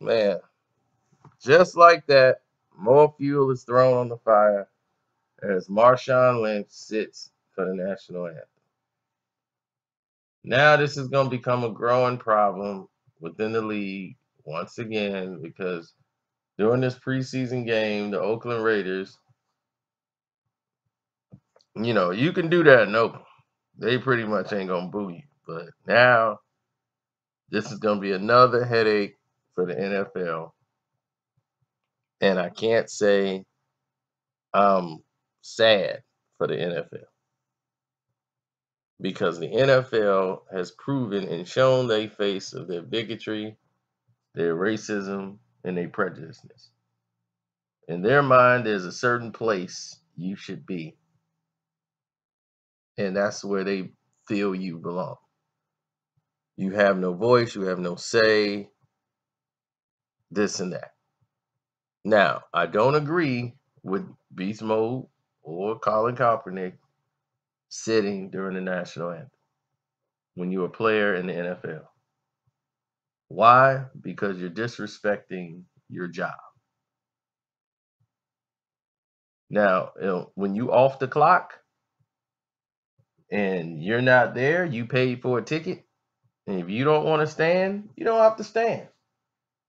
Man, just like that, more fuel is thrown on the fire as Marshawn Lynch sits for the national anthem. Now this is going to become a growing problem within the league once again because during this preseason game, the Oakland Raiders, you can do that in Oakland. They pretty much ain't going to boo you. But now this is going to be another headache for the NFL. And I can't say I'm sad for the NFL because the NFL has proven and shown their face of their bigotry, their racism, and their prejudiceness. In their mind, there's a certain place you should be, and that's where they feel you belong. You have no voice, you have no say, this and that. Now, I don't agree with Beast Mode or Colin Kaepernick sitting during the national anthem when you're a player in the NFL. Why? Because you're disrespecting your job. Now, when you off the clock and you're not there, you paid for a ticket. And if you don't want to stand, you don't have to stand.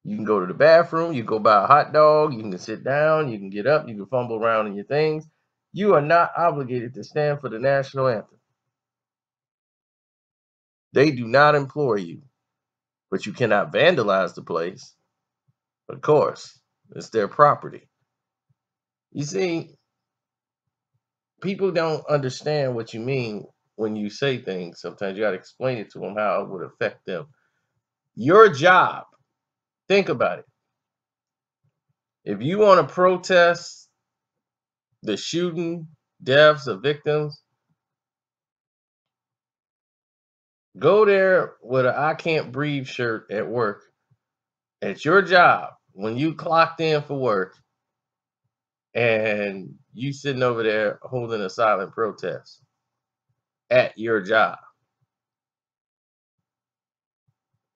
You can go to the bathroom, you go buy a hot dog, you can sit down, you can get up, you can fumble around in your things. You are not obligated to stand for the national anthem. They do not employ you, but you cannot vandalize the place. Of course, it's their property. You see, people don't understand what you mean when you say things. Sometimes you got to explain it to them how it would affect them. Your job, think about it. If you want to protest the shooting deaths of victims, go there with a I can't breathe shirt at work at your job when you clocked in for work and you sitting over there holding a silent protest at your job.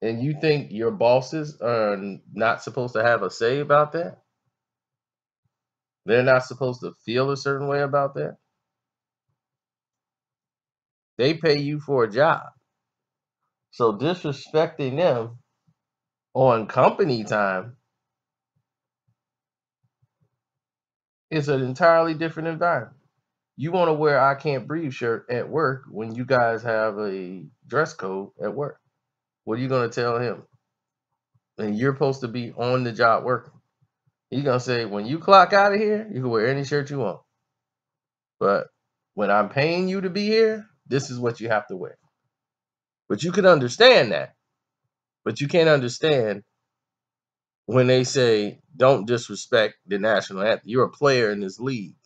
And you think your bosses are not supposed to have a say about that? They're not supposed to feel a certain way about that? They pay you for a job. So disrespecting them on company time is an entirely different environment. You want to wear I can't breathe shirt at work when you guys have a dress code at work. What are you going to tell him? And you're supposed to be on the job working. He's going to say, when you clock out of here, you can wear any shirt you want. But when I'm paying you to be here, this is what you have to wear. But you can understand that. But you can't understand when they say, don't disrespect the national anthem. You're a player in this league.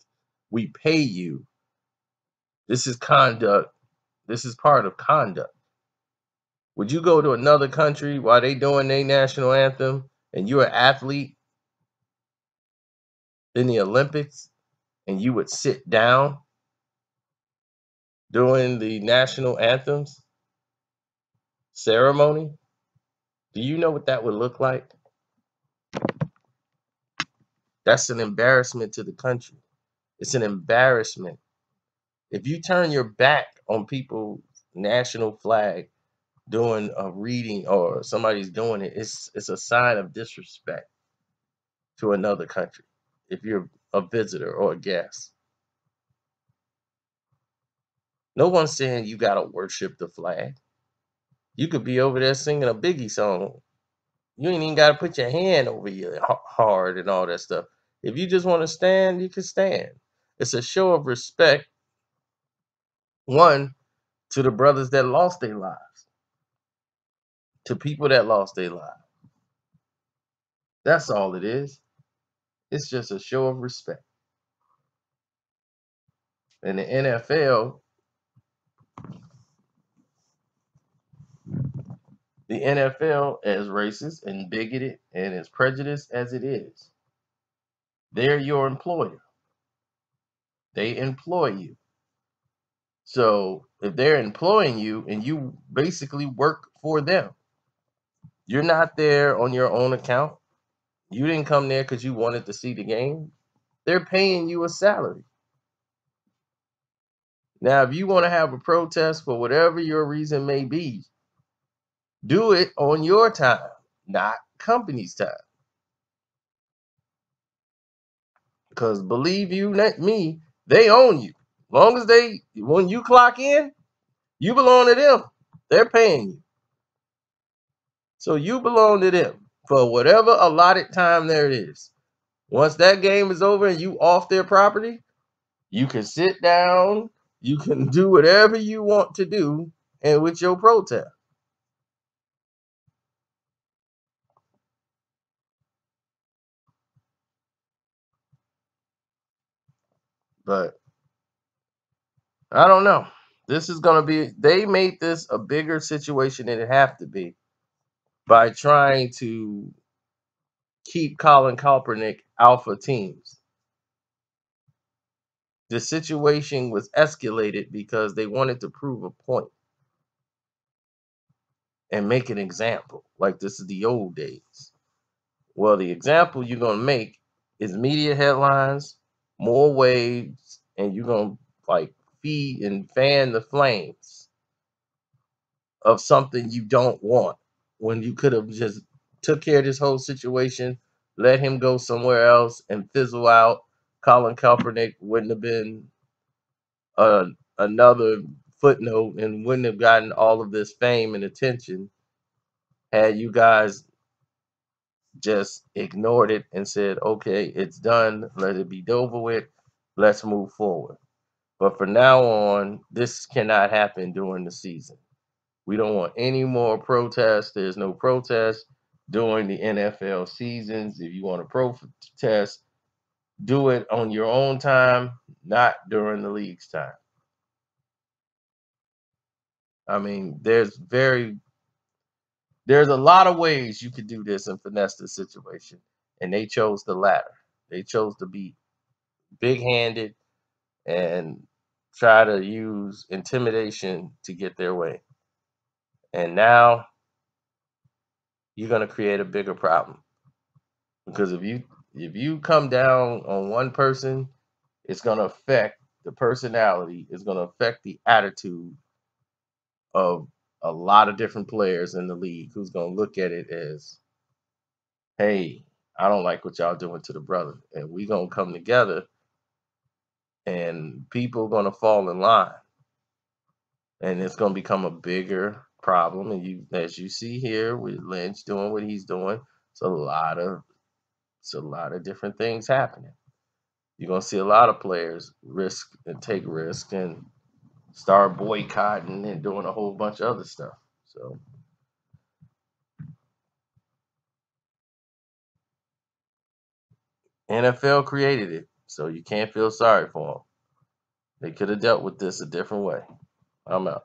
We pay you. This is conduct. This is part of conduct. Would you go to another country while they doing their national anthem and you're an athlete in the Olympics and you would sit down during the national anthems ceremony? Do you know what that would look like? That's an embarrassment to the country. It's an embarrassment. If you turn your back on people's national flag doing a reading or somebody's doing it, it's a sign of disrespect to another country if you're a visitor or a guest. No one's saying you gotta worship the flag. You could be over there singing a Biggie song. You ain't even gotta put your hand over your heart and all that stuff. If you just want to stand, you can stand. It's a show of respect, one, to the brothers that lost their lives, to people that lost their lives. That's all it is. It's just a show of respect. And the NFL, as racist and bigoted and as prejudiced as it is, they're your employer. They employ you. So if they're employing you and you basically work for them, You're not there on your own account. You didn't come there because you wanted to see the game. They're paying you a salary. Now, if you want to have a protest for whatever your reason may be, do it on your time, not company's time. Because believe you, let me, they own you. Long as when you clock in, you belong to them. They're paying you. So you belong to them for whatever allotted time there is. Once that game is over and you off their property, you can sit down, you can do whatever you want to do and with your protest. But I don't know. This is going to be, they made this a bigger situation than it have to be by trying to keep Colin Kaepernick alpha teams. The situation was escalated because they wanted to prove a point and make an example. Like this is the old days. Well, the example you're going to make is media headlines, more waves, and you're going to like feed and fan the flames of something you don't want when you could have just took care of this whole situation, let him go somewhere else and fizzle out. Colin Kaepernick wouldn't have been uh, another footnote and wouldn't have gotten all of this fame and attention had you guys just ignored it and said, okay, it's done. Let it be over with. Let's move forward. But for now on, this cannot happen during the season. We don't want any more protests. There's no protest during the NFL seasons. If you want to protest, do it on your own time, not during the league's time. I mean, there's a lot of ways you could do this and finesse the situation, and they chose the latter. They chose to be big-handed and try to use intimidation to get their way. And now you're going to create a bigger problem because if you come down on one person, it's going to affect the personality. It's going to affect the attitude of a lot of different players in the league who's going to look at it as, hey, I don't like what y'all doing to the brother, and we gonna come together, and people gonna fall in line, and it's gonna become a bigger problem. And as you see here with Lynch doing what he's doing, it's a lot of different things happening. You're gonna see a lot of players risk and take risk and start boycotting and doing a whole bunch of other stuff. So NFL created it, so you can't feel sorry for them. They could have dealt with this a different way. I'm out.